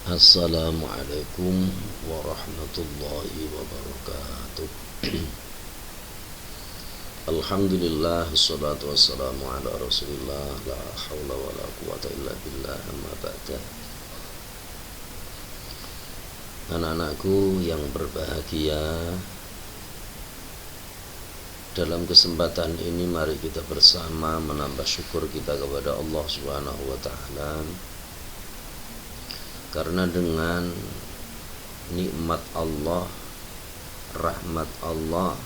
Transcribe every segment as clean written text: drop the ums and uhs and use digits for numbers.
Assalamualaikum warahmatullahi wabarakatuh. Alhamdulillah, wassalatu wassalamu ala rasulillah, la hawla wa la quwata illa billah, amma ba'da. Anak-anakku yang berbahagia, dalam kesempatan ini mari kita bersama menambah syukur kita kepada Allah Subhanahu wa ta'ala, karena dengan nikmat Allah, rahmat Allah,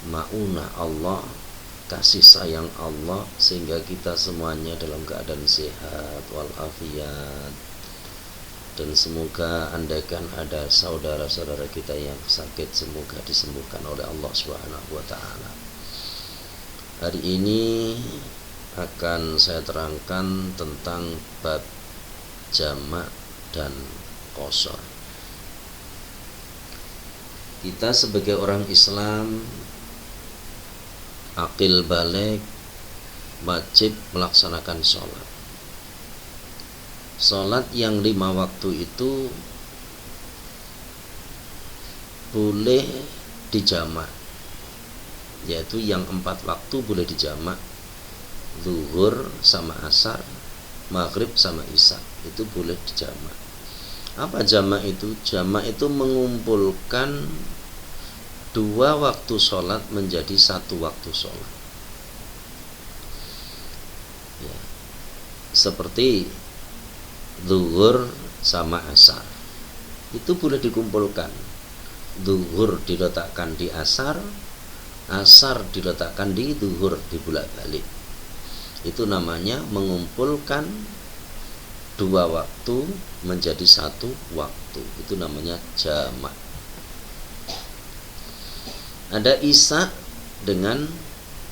ma'unah Allah, kasih sayang Allah, sehingga kita semuanya dalam keadaan sehat walafiat. Dan semoga andaikan ada saudara-saudara kita yang sakit, semoga disembuhkan oleh Allah Subhanahu wa ta'ala. Hari ini akan saya terangkan tentang bab jamak dan qashar. Kita sebagai orang Islam aqil baligh wajib melaksanakan sholat. Sholat yang 5 waktu itu boleh dijamak, yaitu yang 4 waktu boleh dijamak, zuhur sama asar, maghrib sama isya, itu boleh dijamak. Apa jamak itu? Jamak itu mengumpulkan 2 waktu sholat menjadi 1 waktu sholat ya. Seperti zuhur sama asar, itu boleh dikumpulkan. Zuhur diletakkan di asar, asar diletakkan di zuhur, dibulak-balik. Itu namanya mengumpulkan 2 waktu menjadi 1 waktu, itu namanya jamak. Ada isya dengan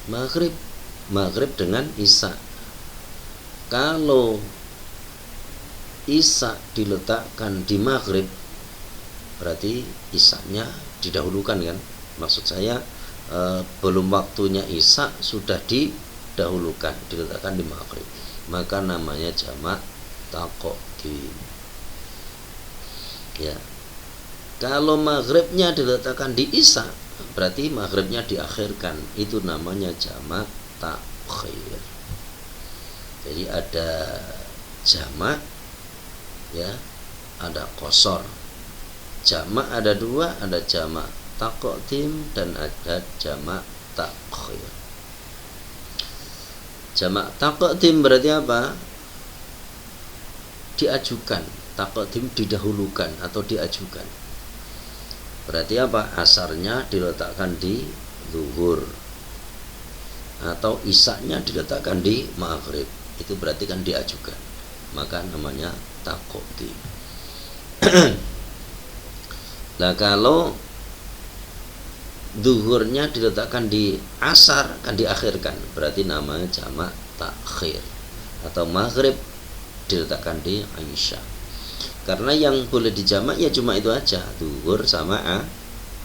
maghrib, maghrib dengan isya. Kalau isya diletakkan di maghrib, berarti isyanya didahulukan kan? Maksud saya belum waktunya isya sudah didahulukan, diletakkan di maghrib, maka namanya jamak taqdim ya. Kalau maghribnya diletakkan di isya, berarti maghribnya diakhirkan, itu namanya jamak takhir. Jadi ada jamak ya, ada qashar. Jamak ada 2, ada jamak taqdim dan ada jamak takhir. Jamak taqdim berarti apa? Diajukan. Taqdim didahulukan atau diajukan. Berarti apa? Asarnya diletakkan di zuhur atau isyanya diletakkan di maghrib, itu berarti kan diajukan, maka namanya taqdim. Nah, kalau zuhurnya diletakkan di asar, kan diakhirkan, berarti namanya jamak takhir. Atau maghrib diletakkan di isya. Karena yang boleh dijamak ya cuma itu aja, zuhur sama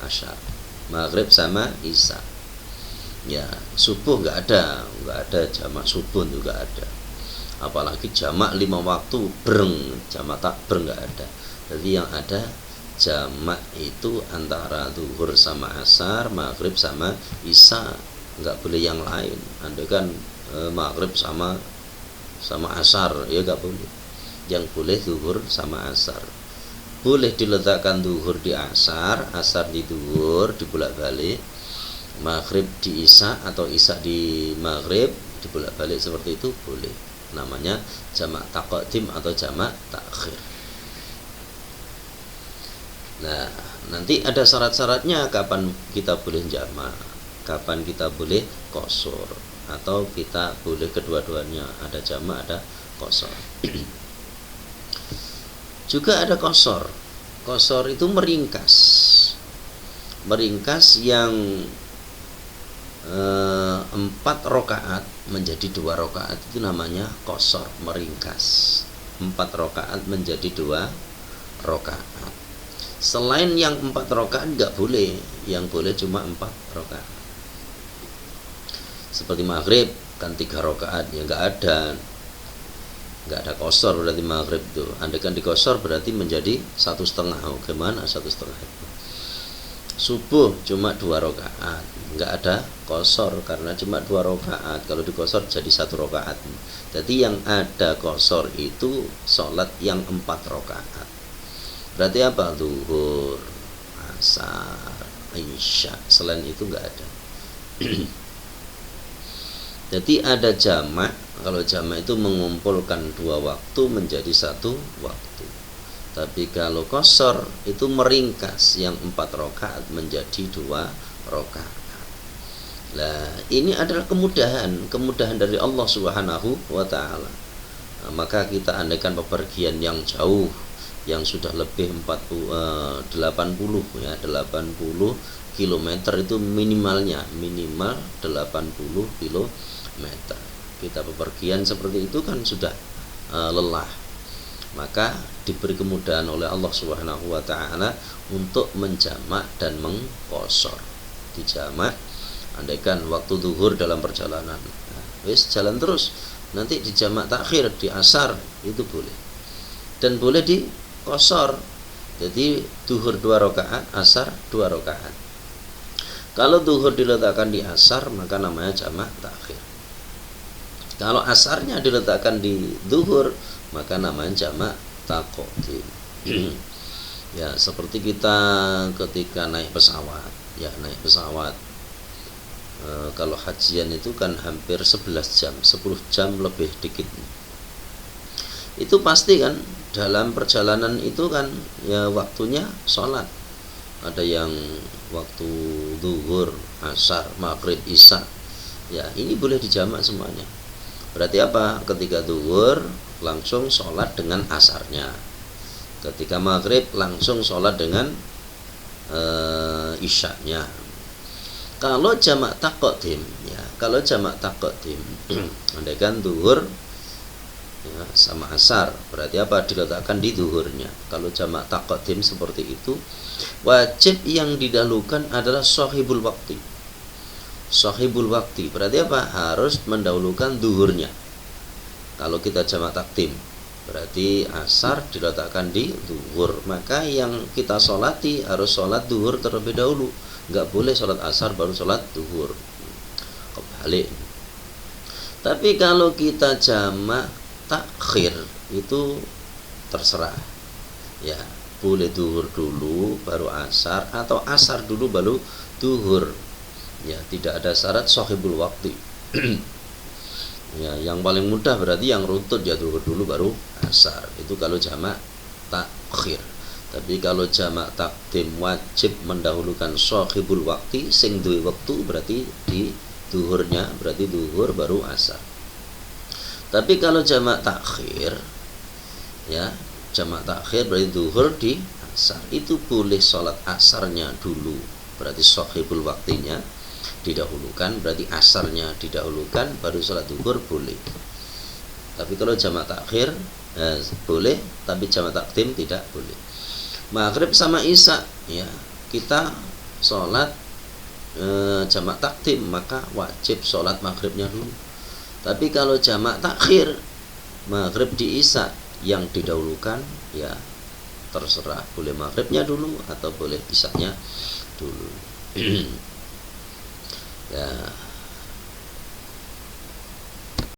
asar, maghrib sama isya ya. Subuh nggak ada jamak subuh, juga ada. Apalagi jamak 5 waktu breng, jamak tak breng nggak ada. Jadi yang ada jamak itu antara zuhur sama asar, maghrib sama isya, nggak boleh yang lain. Andai kan maghrib sama asar ya nggak boleh. Yang boleh zuhur sama asar. Boleh diletakkan zuhur di asar, asar di zuhur, dibulak-balik, maghrib di isya atau isya di maghrib, dibulak-balik, seperti itu boleh. Namanya jamak taqdim atau jamak takhir. Nah, nanti ada syarat-syaratnya kapan kita boleh jamak, kapan kita boleh qashar, atau kita boleh kedua-duanya, ada jamak ada qashar. Juga ada qashar. Qashar itu meringkas yang 4 rakaat menjadi 2 rakaat, itu namanya qashar, meringkas. 4 rakaat menjadi 2 rakaat. Selain yang 4 rakaat nggak boleh, yang boleh cuma 4 rakaat. Seperti maghrib kan 3 rakaat, ya nggak ada. nggak ada qasar berarti maghrib itu. Andaikan dikosor berarti menjadi 1,5. Oh, gimana 1,5 itu? Subuh cuma 2 rakaat, nggak ada qasar karena cuma 2 rakaat. Kalau dikosor jadi 1 rakaat. Jadi yang ada qasar itu sholat yang 4 rakaat. Berarti apa? Zuhur, asar, isya. Selain itu nggak ada. Jadi ada jamak. Kalau jamak itu mengumpulkan 2 waktu menjadi 1 waktu. Tapi kalau qasar itu meringkas yang 4 rakaat menjadi 2 rakaat. Nah, ini adalah kemudahan dari Allah Subhanahu wa taala. Nah, maka kita andaikan bepergian yang jauh yang sudah lebih 80 ya, 80 km itu minimal 80 km. Kita bepergian seperti itu kan sudah lelah. Maka diberi kemudahan oleh Allah Subhanahu wa taala untuk menjamak dan mengqasar. Dijamak andaikan waktu zuhur dalam perjalanan. Nah, jalan terus. Nanti dijamak takhir di asar itu boleh. Dan boleh dikosor. Jadi zuhur 2 rakaat, asar 2 rakaat. Kalau zuhur diletakkan di asar maka namanya jamak takhir. Kalau asarnya diletakkan di zuhur maka namanya jamak taqdim. Ya, seperti kita ketika naik pesawat, kalau hajian itu kan hampir 11 jam, 10 jam lebih dikit. Itu pasti kan dalam perjalanan itu kan ya waktunya sholat. Ada yang waktu zuhur, asar, maghrib, isya. Ya, ini boleh dijamak semuanya. Berarti apa? Ketika zuhur langsung sholat dengan asarnya. Ketika maghrib langsung sholat dengan isyanya. Kalau jamak taqdim, andaikan zuhur ya, sama asar, berarti apa? Diletakkan di zuhurnya. Kalau jamak taqdim seperti itu, wajib yang didahulukan adalah shahibul waktu. Shahibul waktu berarti apa? Harus mendahulukan zuhurnya. Kalau kita jamak takdim berarti asar diletakkan di zuhur, maka yang kita sholati harus sholat zuhur terlebih dahulu. Nggak boleh sholat asar baru sholat zuhur, kebalik. Tapi kalau kita jamak takhir itu terserah ya, boleh zuhur dulu baru asar atau asar dulu baru zuhur ya, tidak ada syarat shahibul waktu. Ya, yang paling mudah berarti yang runtut ya zuhur dulu baru asar. Itu kalau jamak takhir. Tapi kalau jamak takdim wajib mendahulukan shahibul waktu, sing duwe waktu berarti di zuhurnya, berarti zuhur baru asar. Tapi kalau jamak takhir ya, jamak takhir berarti zuhur di asar. Itu boleh sholat asarnya dulu, berarti shahibul waktunya didahulukan, berarti asarnya didahulukan baru sholat zuhur boleh. Tapi kalau jamak takhir boleh, tapi jamak takdim tidak boleh. Maghrib sama isya ya, kita sholat jamak takdim maka wajib sholat maghribnya dulu. Tapi kalau jamak takhir, maghrib di isya yang didahulukan ya terserah, boleh maghribnya dulu atau boleh isyanya dulu. Ya,